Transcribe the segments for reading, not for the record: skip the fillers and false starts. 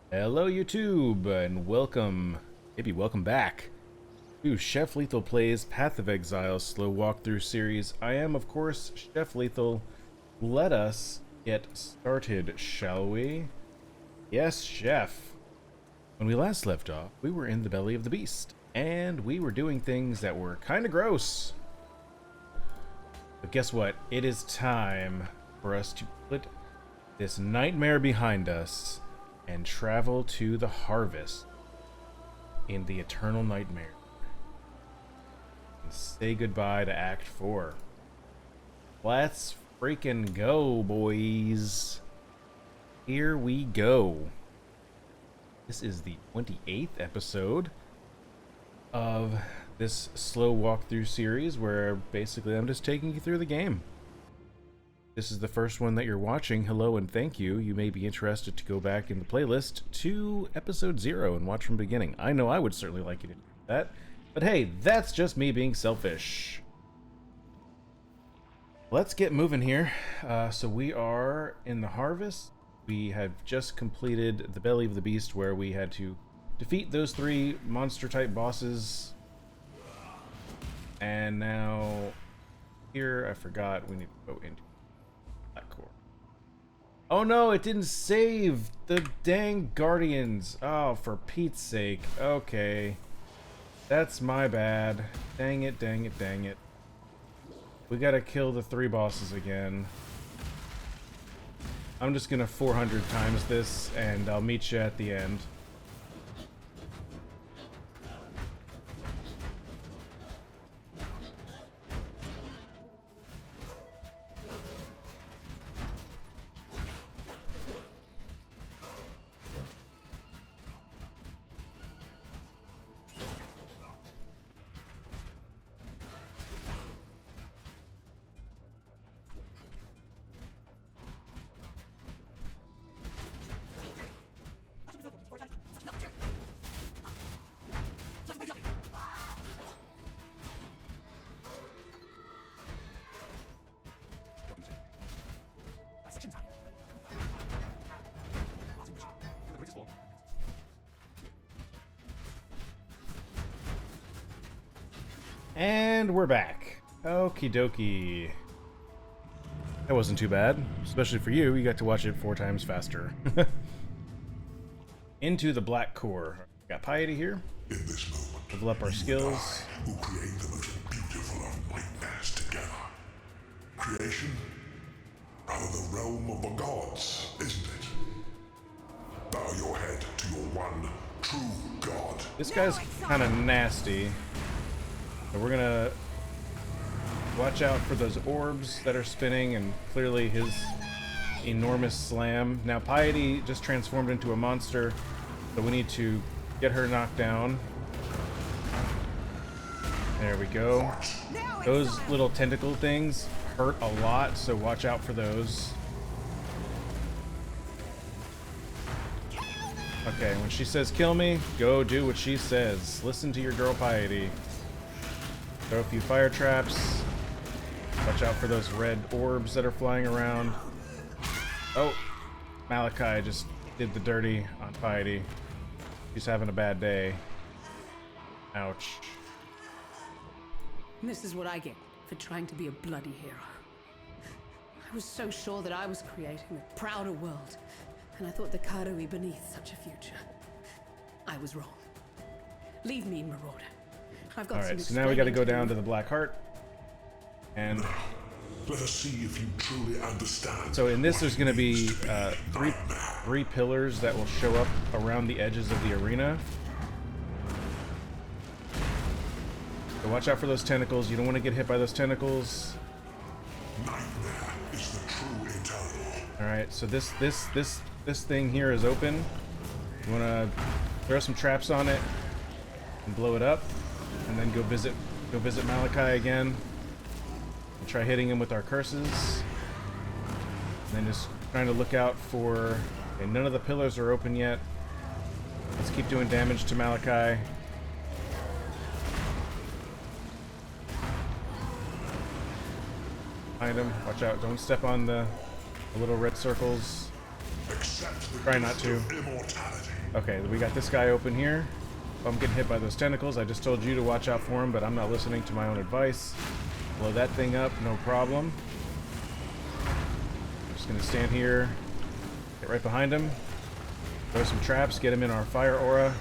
Hello YouTube, and maybe welcome back to Chef Lethal Plays Path of Exile slow walkthrough series. I am, of course, Chef Lethal. Let us get started, shall we? Yes, Chef. When we last left off, we were in the belly of the beast, and we were doing things that were kind of gross. But guess what? It is time for us to put this nightmare behind us and travel to the harvest in the eternal nightmare and say goodbye to Act 4. Let's freaking go, boys. Here we go. This is the 28th episode of this slow walkthrough series where basically I'm just taking you through the game. This is the first one that you're watching. Hello and thank you. You may be interested to go back in the playlist to episode 0 and watch from the beginning. I know I would certainly like you to do that, but hey, that's just me being selfish. Let's get moving here. So we are in the harvest. We have just completed the belly of the beast where we had to defeat those 3 monster type bosses. And now here, I forgot we need to go into core. Oh no, it didn't save the dang guardians. Oh, for Pete's sake. Okay. That's my bad. Dang it, dang it, dang it. We gotta kill the 3 bosses again. I'm just gonna 400 times this and I'll meet you at the end. And we're back. Okie dokie. That wasn't too bad, especially for you. You got to watch it 4 times faster. Into the black core. Got piety here. In this moment, level up our skills. who create the most beautiful of nightmares together. Creation, rather the realm of the gods, isn't it? Bow your head to your one true god. This guy's kind of nasty. So we're gonna watch out for those orbs that are spinning and clearly his enormous slam. Now Piety just transformed into a monster, so we need to get her knocked down. There we go. Those little tentacle things hurt a lot, so watch out for those. Okay, when she says kill me, go do what she says. Listen to your girl Piety. Throw a few fire traps. Watch out for those red orbs that are flying around. Oh, Malachi just did the dirty on Piety. He's having a bad day. Ouch. This is what I get for trying to be a bloody hero. I was so sure that I was creating a prouder world, and I thought the Karui beneath such a future. I was wrong. Leave me, Marauder. I've got Alright, so now we gotta go down to the Black Heart. And let us see if you truly understand. so in this there's gonna be three pillars that will show up around the edges of the arena. So watch out for those tentacles. You don't want to get hit by those tentacles. Nightmare is the true eternal. Alright, so this thing here is open. You wanna throw some traps on it and blow it up. And then go visit Malachi again. And try hitting him with our curses. And then just trying to look out for... Okay, none of the pillars are open yet. Let's keep doing damage to Malachi. Behind him. Watch out. Don't step on the little red circles. Accept the Try not gift to. of immortality. Okay, we got this guy open here. If I'm getting hit by those tentacles, I just told you to watch out for him, but I'm not listening to my own advice. Blow that thing up, no problem. I'm just gonna stand here, get right behind him, throw some traps, get him in our fire aura.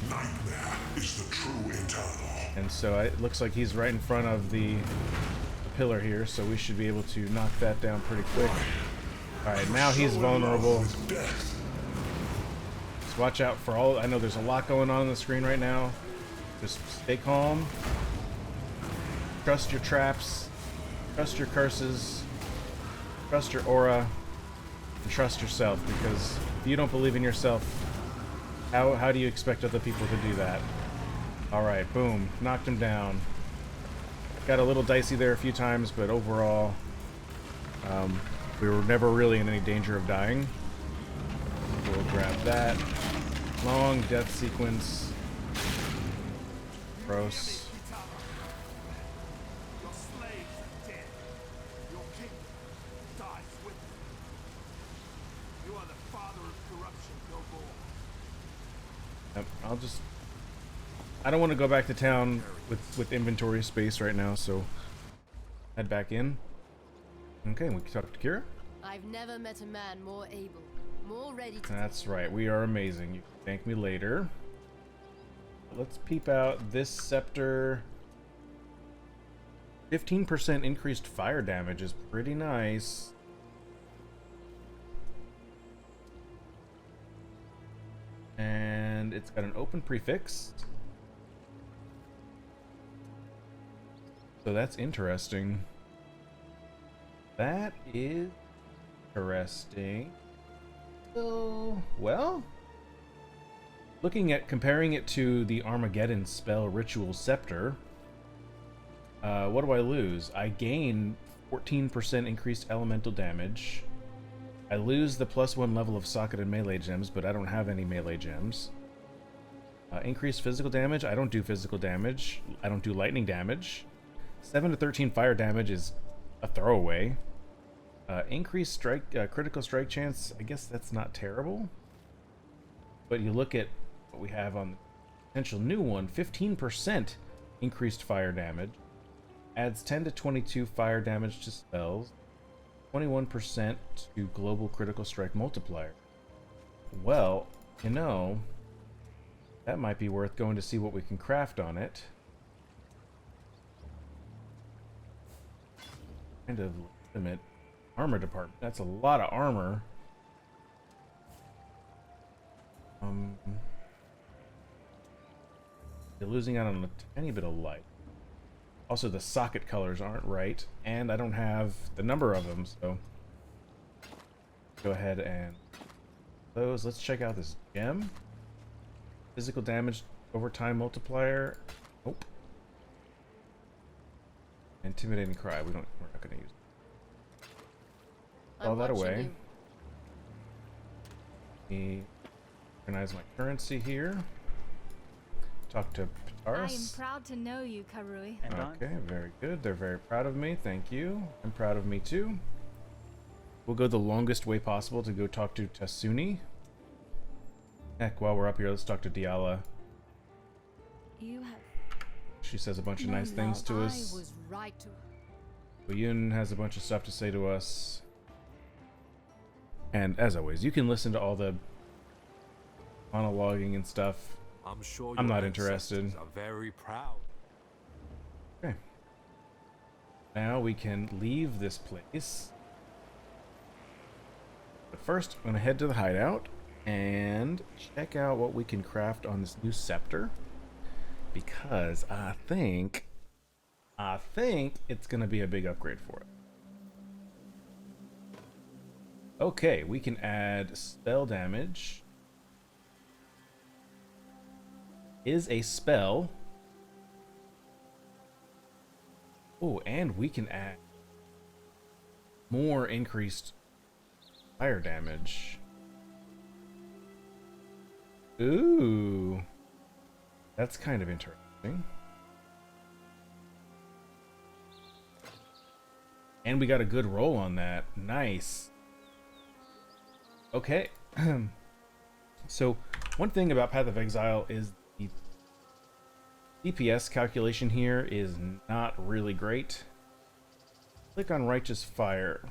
Nightmare is the true eternal. And so it looks like he's right in front of the pillar here, so we should be able to knock that down pretty quick. Alright, now he's vulnerable. With death. Just watch out for all... I know there's a lot going on the screen right now. Just stay calm. Trust your traps. Trust your curses. Trust your aura. And trust yourself, because if you don't believe in yourself, how do you expect other people to do that? Alright, boom. Knocked him down. Got a little dicey there a few times, but overall, we were never really in any danger of dying. We'll grab that. Long death sequence. Gross. Your slaves are dead. Your kingdom dies with them. You are the father of corruption, no more. Yep, I don't want to go back to town with inventory space right now, so head back in. Okay, we can talk to Kira. I've never met a man more able, more ready to... That's right, we are amazing. You can thank me later. Let's peep out this scepter. 15% increased fire damage is pretty nice. And it's got an open prefix. So that's interesting. That is interesting. So, well, comparing it to the Armageddon spell Ritual Scepter, what do I lose? I gain 14% increased elemental damage. I lose the +1 level of socket and melee gems, but I don't have any melee gems. Increased physical damage. I don't do physical damage. I don't do lightning damage. 7 to 13 fire damage is a throwaway. Increased critical strike chance. I guess that's not terrible. But you look at what we have on the potential new one. 15% increased fire damage. Adds 10 to 22 fire damage to spells. 21% to global critical strike multiplier. Well, you know, that might be worth going to see what we can craft on it. Kind of limit armor department. That's a lot of armor. You're losing out on a tiny bit of light. Also, the socket colors aren't right, and I don't have the number of them, so go ahead and those. Let's check out this gem. Physical damage over time multiplier. Nope. Intimidating cry. We're not going to use all that away. Let me organize my currency here. Talk to I am Pitaris. proud to know you, Karui. Okay, very good. They're very proud of me. Thank you. I'm proud of me too. We'll go the longest way possible to go talk to Tasuni. Heck, while we're up here, let's talk to Diala. You have She says a bunch of No, nice things I to us. was right to... Yun has a bunch of stuff to say to us. And as always, you can listen to all the monologuing and stuff. I'm sure I'm your not interested. ancestors are very proud. Okay. Now we can leave this place. But first, I'm going to head to the hideout and check out what we can craft on this new scepter. Because I think it's going to be a big upgrade for it. Okay, we can add spell damage. Is a spell. Oh, and we can add more increased fire damage. Ooh. That's kind of interesting. And we got a good roll on that. Nice. Okay. So, one thing about Path of Exile is the DPS calculation here is not really great. Click on Righteous Fire.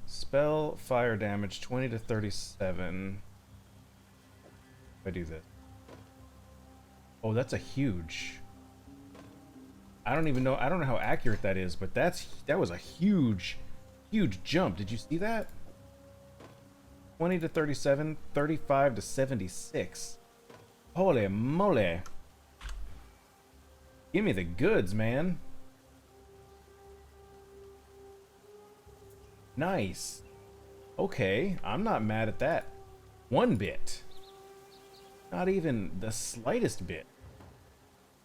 Spell fire damage 20 to 37. If I do this. Oh, that's a huge. I don't know how accurate that is, but that was a huge jump. Did you see that? 20 to 37, 35 to 76. Holy moly. Give me the goods, man. Nice. Okay, I'm not mad at that. One bit. Not even the slightest bit.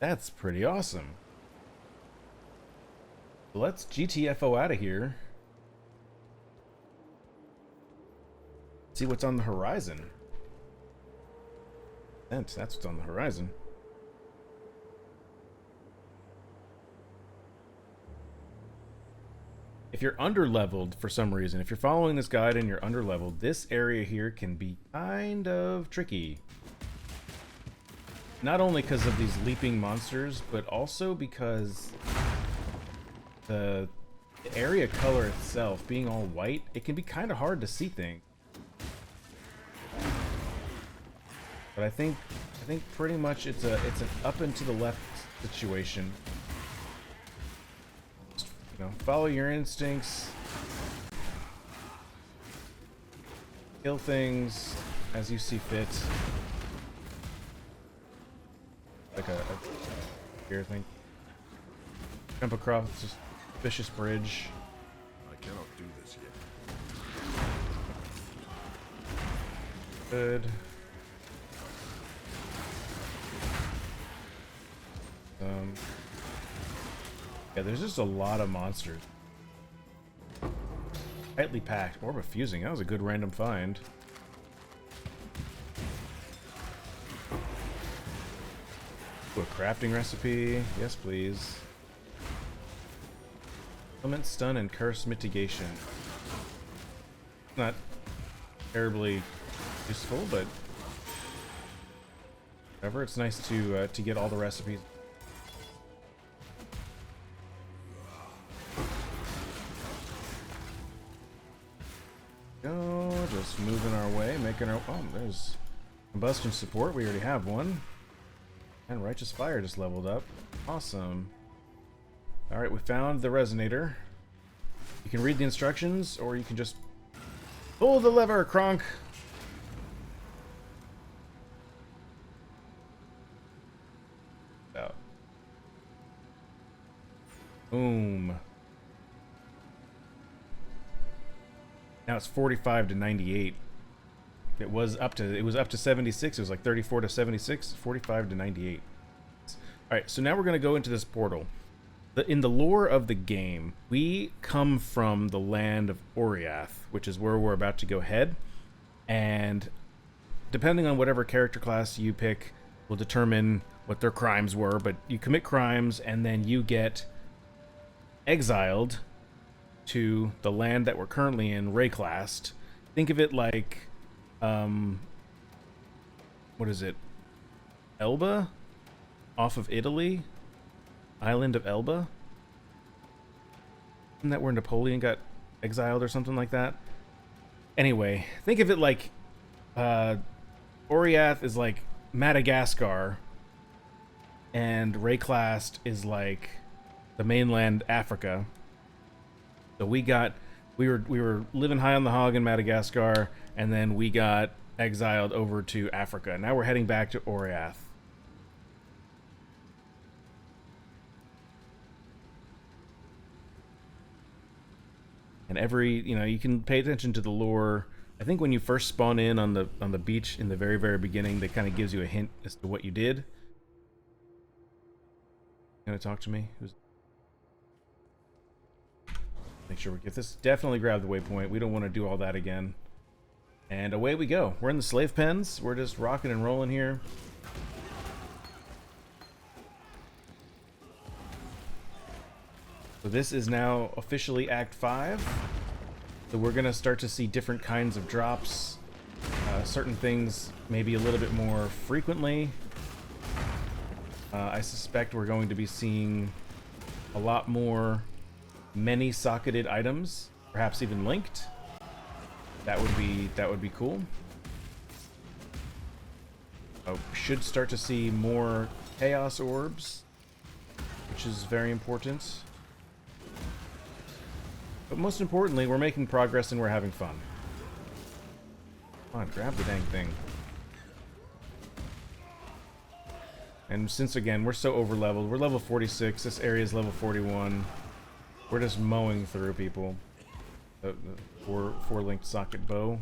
That's pretty awesome. Let's GTFO out of here. See what's on the horizon. That's what's on the horizon. If you're underleveled for some reason, if you're following this guide and you're underleveled, this area here can be kind of tricky. Not only because of these leaping monsters, but also because the area color itself being all white, it can be kind of hard to see things. But I think pretty much it's an up and to the left situation. You know, follow your instincts. Kill things as you see fit. Like a here thing. Jump across this vicious bridge. I cannot do this yet. Good. Yeah, there's just a lot of monsters. Tightly packed. Orb of Fusing. That was a good random find. Ooh, a crafting recipe. Yes, please. Element Stun and Curse Mitigation. Not terribly useful, but whatever. It's nice to get all the recipes. Go, just moving our way, making our. Oh, there's combustion support. We already have one, and Righteous Fire just leveled up. Awesome. All right, we found the resonator. You can read the instructions, or you can just pull the lever, Kronk. Out. Boom. Now it's 45 to 98. It was up to 76. It was like 34 to 76, 45 to 98. All right, so now we're going to go into this portal. In the lore of the game, we come from the land of Oriath, which is where we're about to go head. And depending on whatever character class you pick will determine what their crimes were, but you commit crimes and then you get exiled to the land that we're currently in, Rayclast. Think of it like, what is it? Elba? Off of Italy? Island of Elba? Isn't that where Napoleon got exiled or something like that? Anyway, think of it like, Oriath is like Madagascar, and Rayclast is like the mainland Africa. So we were living high on the hog in Madagascar, and then we got exiled over to Africa. Now we're heading back to Oriath. And you can pay attention to the lore. I think when you first spawn in on the beach in the very, very beginning, that kind of gives you a hint as to what you did. Gonna talk to me? Make sure we get this. Definitely grab the waypoint. We don't want to do all that again. And away we go. We're in the slave pens. We're just rocking and rolling here. So this is now officially Act 5. So we're gonna start to see different kinds of drops, certain things maybe a little bit more frequently. I suspect we're going to be seeing a lot more many socketed items, perhaps even linked. That would be cool. Should start to see more chaos orbs, which is very important. But most importantly, we're making progress and we're having fun. Come on, grab the dang thing. And since, again, we're so over-leveled, we're level 46, this area is level 41. We're just mowing through people. The four-linked socket bow.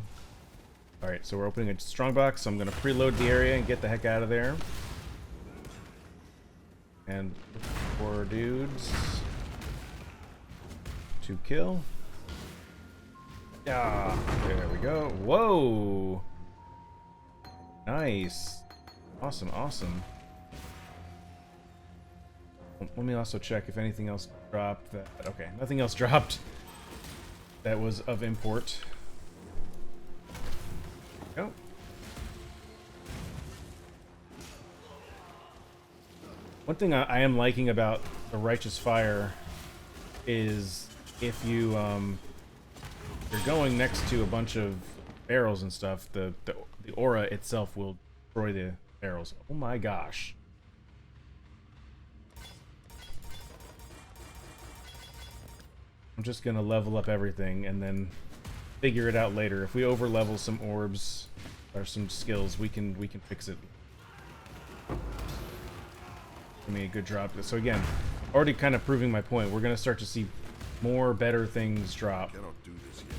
Alright, so we're opening a strongbox, so I'm going to preload the area and get the heck out of there. And 4 dudes to kill. Yeah, there we go. Whoa! Nice. Awesome, awesome. Let me also check if anything else dropped. Okay, nothing else dropped that was of import. Go. One thing I am liking about the Righteous Fire is if you you're going next to a bunch of barrels and stuff, the aura itself will destroy the barrels. Oh my gosh. I'm just gonna level up everything and then figure it out later. If we over level some orbs or some skills, we can fix it. Give me a good drop. So again, already kind of proving my point. We're gonna start to see more better things drop. Cannot do this yet.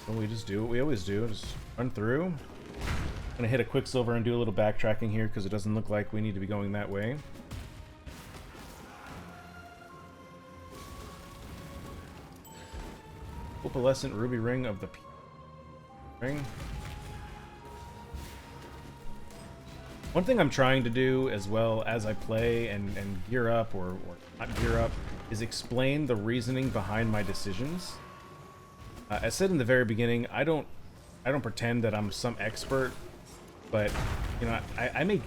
Well, we just do what we always do. Just run through. I'm gonna hit a Quicksilver and do a little backtracking here because it doesn't look like we need to be going that way. Opalescent ruby ring of the ring. One thing I'm trying to do as well as I play and gear up or not gear up is explain the reasoning behind my decisions. As said in the very beginning, I don't pretend that I'm some expert, but you know,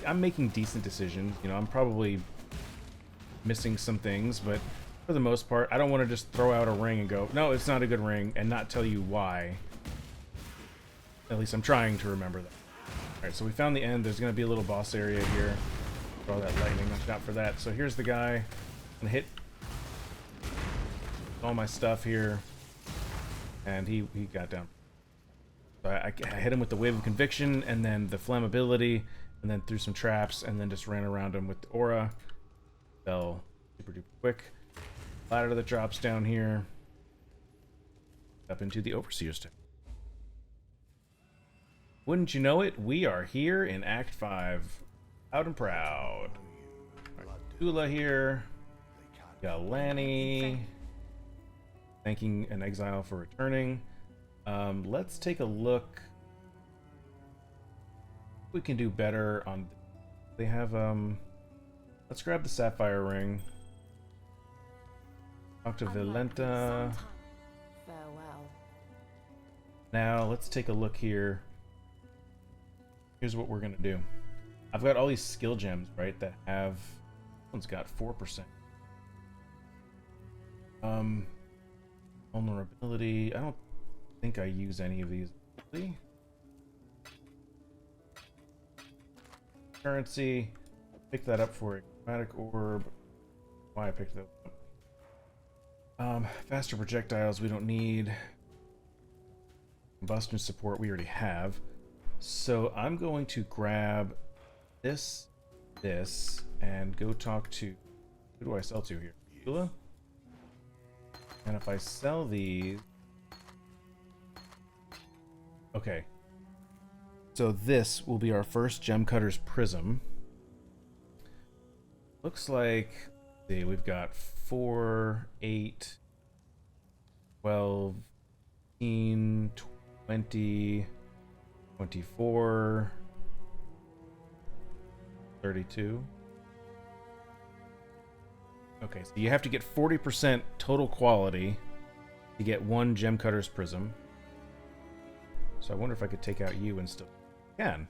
I'm making decent decisions. You know, I'm probably missing some things, but for the most part, I don't want to just throw out a ring and go, no, it's not a good ring, and not tell you why. At least I'm trying to remember that. Alright, so we found the end. There's going to be a little boss area here. All that lightning, watch out for that. So here's the guy. I'm going to hit all my stuff here. And he got down. So I hit him with the Wave of Conviction, and then the Flammability, and then threw some traps, and then just ran around him with the Aura. Fell super duper quick. Ladder that drops down here. Up into the Overseer's Tower. Wouldn't you know it, we are here in Act 5. Out and proud. Right, Tula here. Got Lanny. Thanking an exile for returning. Let's take a look. We can do better on. They have let's grab the sapphire ring. Talk to Valenta. Farewell. Now let's take a look here. Here's what we're gonna do. I've got all these skill gems, right? That have. One's got 4%. Vulnerability. I don't think I use any of these. Really? Currency. Pick that up for a chromatic orb. Why I picked that up. Faster projectiles we don't need. Combustion support we already have. So I'm going to grab this, and go talk to. Who do I sell to here? Tula? And if I sell these... Okay. So this will be our first Gem Cutter's Prism. Looks like... Let's see, we've got 4, 8, 12, 15, 20... 24, 32. Okay, so you have to get 40% total quality to get one Gem Cutter's Prism. So I wonder if I could take out you and still can.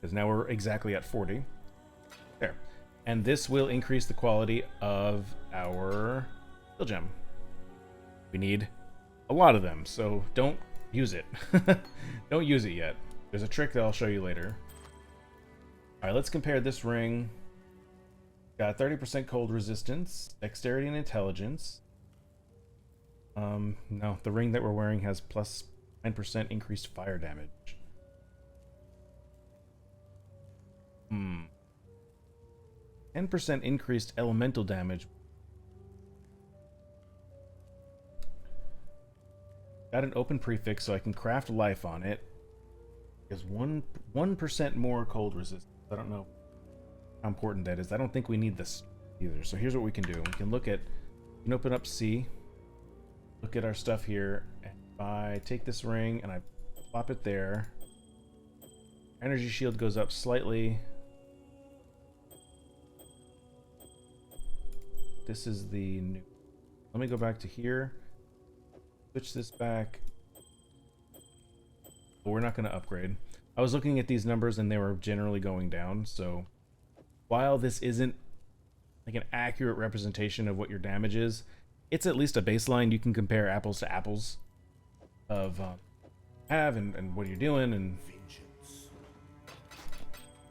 Because now we're exactly at 40. There. And this will increase the quality of our skill gem. We need a lot of them, so don't use it. Don't use it yet. There's a trick that I'll show you later. Alright, let's compare this ring. Got 30% cold resistance, dexterity and intelligence. No, the ring that we're wearing has plus 9% increased fire damage. 10% increased elemental damage. Got an open prefix so I can craft life on it. Is 1% more cold resistance. I don't know how important that is. I don't think we need this either. So here's what we can do. We can look at, we can open up C, look at our stuff here, and if I take this ring and I plop it there, energy shield goes up slightly. This is the new. Let me go back to here. Switch this back. But we're not going to upgrade. I was looking at these numbers and they were generally going down. So while this isn't like an accurate representation of what your damage is, it's at least a baseline. You can compare apples to apples of and what you're doing. And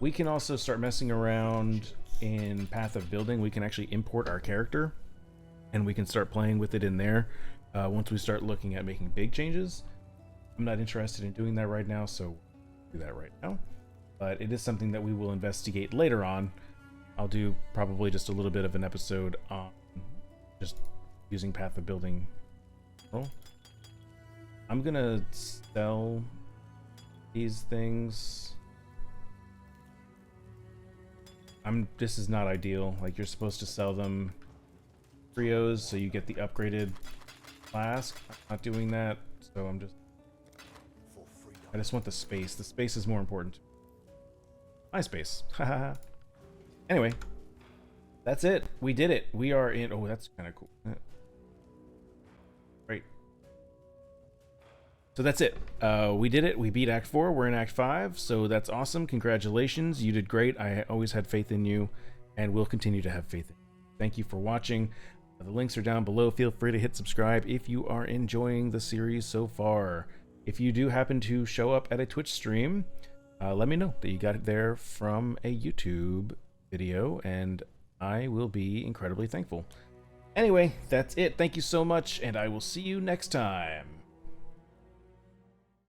we can also start messing around in Path of Building. We can actually import our character and we can start playing with it in there once we start looking at making big changes. I'm not interested in doing that right now, so do that right now, but it is something that we will investigate later on. I'll do probably just a little bit of an episode on just using Path of Building. I'm gonna sell these things. This is not ideal. Like, you're supposed to sell them trios so you get the upgraded flask. I'm not doing that, so I just want the space. The space is more important. My space. Haha. Anyway, that's it. We did it. We are in. Oh, that's kind of cool. Right. So that's it. We did it. We beat Act 4. We're in Act 5. So that's awesome. Congratulations. You did great. I always had faith in you and will continue to have faith in you. Thank you for watching. The links are down below. Feel free to hit subscribe if you are enjoying the series so far. If you do happen to show up at a Twitch stream, let me know that you got it there from a YouTube video, and I will be incredibly thankful. Anyway, that's it. Thank you so much, and I will see you next time.